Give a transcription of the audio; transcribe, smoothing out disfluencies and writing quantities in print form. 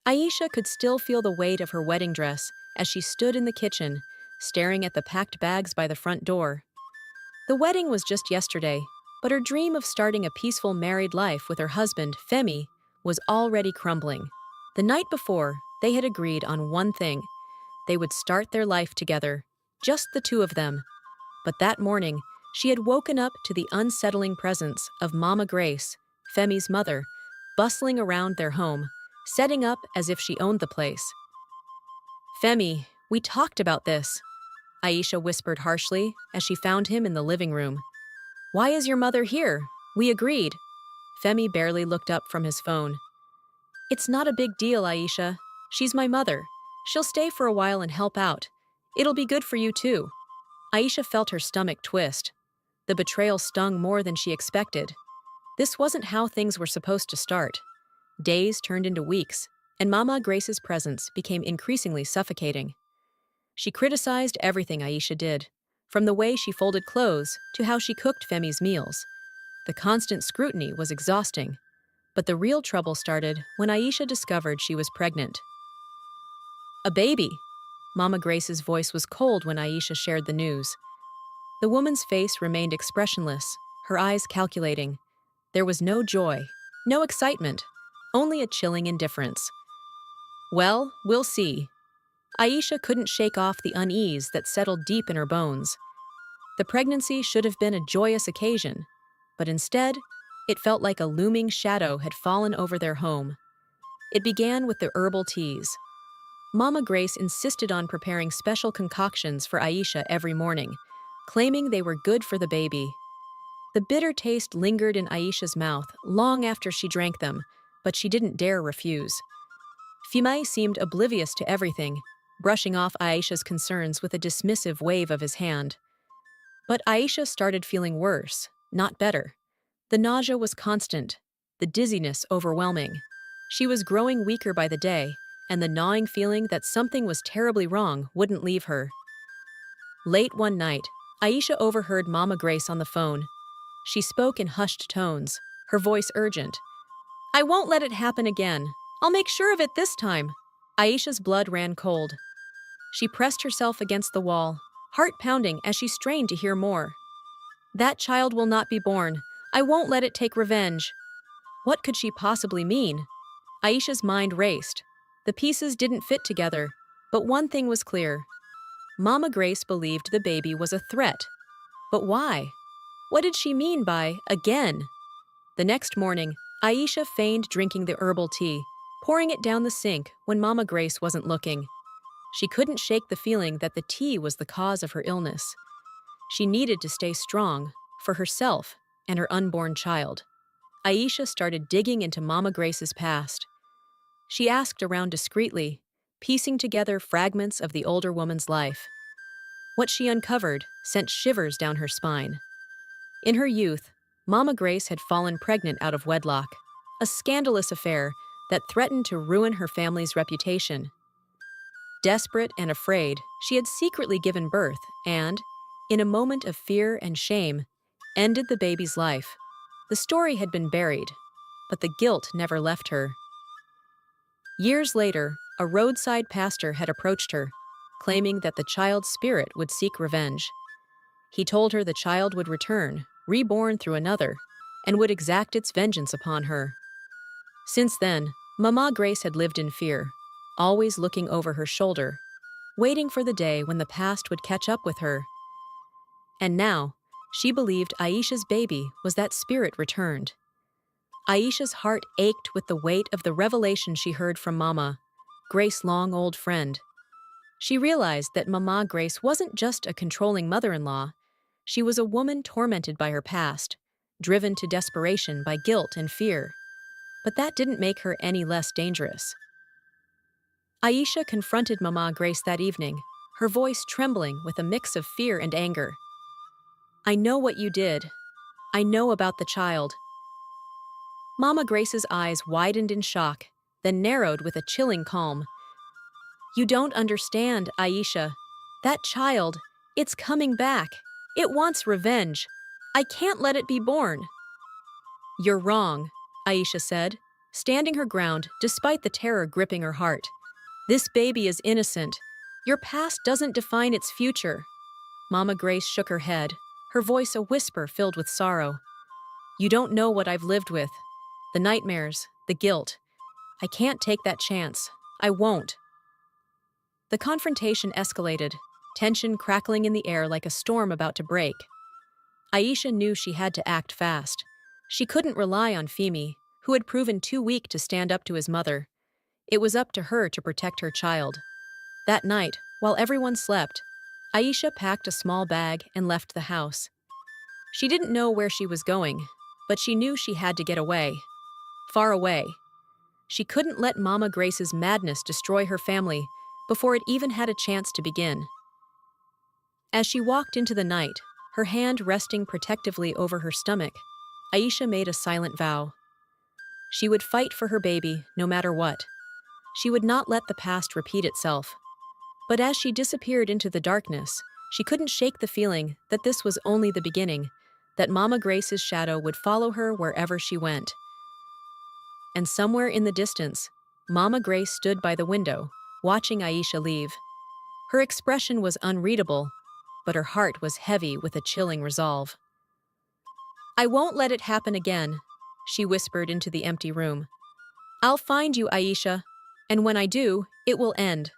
Aisha could still feel the weight of her wedding dress as she stood in the kitchen, staring at the packed bags by the front door. The wedding was just yesterday, but her dream of starting a peaceful married life with her husband, Femi, was already crumbling. The night before, they had agreed on one thing: they would start their life together, just the two of them. But that morning, she had woken up to the unsettling presence of Mama Grace, Femi's mother, bustling around their home, setting up as if she owned the place. "Femi, we talked about this," Aisha whispered harshly as she found him in the living room. "Why is your mother here? We agreed." Femi barely looked up from his phone. "It's not a big deal, Aisha. She's my mother. She'll stay for a while and help out. It'll be good for you too." Aisha felt her stomach twist. The betrayal stung more than she expected. This wasn't how things were supposed to start. Days turned into weeks, and Mama Grace's presence became increasingly suffocating. She criticized everything Aisha did, from the way she folded clothes to how she cooked Femi's meals. The constant scrutiny was exhausting, but the real trouble started when Aisha discovered she was pregnant. "A baby!" Mama Grace's voice was cold when Aisha shared the news. The woman's face remained expressionless, her eyes calculating. There was no joy, no excitement, only a chilling indifference. "Well, we'll see." Aisha couldn't shake off the unease that settled deep in her bones. The pregnancy should have been a joyous occasion, but instead, it felt like a looming shadow had fallen over their home. It began with the herbal teas. Mama Grace insisted on preparing special concoctions for Aisha every morning, claiming they were good for the baby. The bitter taste lingered in Aisha's mouth long after she drank them, but she didn't dare refuse. Fimai seemed oblivious to everything, brushing off Aisha's concerns with a dismissive wave of his hand. But Aisha started feeling worse, not better. The nausea was constant, the dizziness overwhelming. She was growing weaker by the day, and the gnawing feeling that something was terribly wrong wouldn't leave her. Late one night, Aisha overheard Mama Grace on the phone. She spoke in hushed tones, her voice urgent. "I won't let it happen again. I'll make sure of it this time." Aisha's blood ran cold. She pressed herself against the wall, heart pounding as she strained to hear more. "That child will not be born. I won't let it take revenge." What could she possibly mean? Aisha's mind raced. The pieces didn't fit together, but one thing was clear. Mama Grace believed the baby was a threat. But why? What did she mean by again? The next morning, Aisha feigned drinking the herbal tea, pouring it down the sink when Mama Grace wasn't looking. She couldn't shake the feeling that the tea was the cause of her illness. She needed to stay strong, for herself and her unborn child. Aisha started digging into Mama Grace's past. She asked around discreetly, piecing together fragments of the older woman's life. What she uncovered sent shivers down her spine. In her youth, Mama Grace had fallen pregnant out of wedlock, a scandalous affair that threatened to ruin her family's reputation. Desperate and afraid, she had secretly given birth and, in a moment of fear and shame, ended the baby's life. The story had been buried, but the guilt never left her. Years later, a roadside pastor had approached her, claiming that the child's spirit would seek revenge. He told her the child would return, reborn through another, and would exact its vengeance upon her. Since then, Mama Grace had lived in fear, always looking over her shoulder, waiting for the day when the past would catch up with her. And now, she believed Aisha's baby was that spirit returned. Aisha's heart ached with the weight of the revelation she heard from Mama, Grace's long-old friend. She realized that Mama Grace wasn't just a controlling mother-in-law. She was a woman tormented by her past, driven to desperation by guilt and fear. But that didn't make her any less dangerous. Aisha confronted Mama Grace that evening, her voice trembling with a mix of fear and anger. "I know what you did. I know about the child." Mama Grace's eyes widened in shock, then narrowed with a chilling calm. "You don't understand, Aisha. That child, it's coming back. It wants revenge. I can't let it be born." "You're wrong," Aisha said, standing her ground despite the terror gripping her heart. This baby is innocent. Your past doesn't define its future. Mama Grace shook her head, her voice a whisper filled with sorrow. You don't know what I've lived with. The nightmares, the guilt. I can't take that chance. I won't. The confrontation escalated, tension crackling in the air like a storm about to break. Aisha knew she had to act fast. She couldn't rely on Femi, who had proven too weak to stand up to his mother. It was up to her to protect her child. That night, while everyone slept, Aisha packed a small bag and left the house. She didn't know where she was going, but she knew she had to get away. Far away. She couldn't let Mama Grace's madness destroy her family before it even had a chance to begin. As she walked into the night, her hand resting protectively over her stomach, Aisha made a silent vow. She would fight for her baby, no matter what. She would not let the past repeat itself. But as she disappeared into the darkness, she couldn't shake the feeling that this was only the beginning, that Mama Grace's shadow would follow her wherever she went. And somewhere in the distance, Mama Grace stood by the window, watching Aisha leave. Her expression was unreadable, but her heart was heavy with a chilling resolve. I won't let it happen again, she whispered into the empty room. I'll find you, Aisha, and when I do, it will end.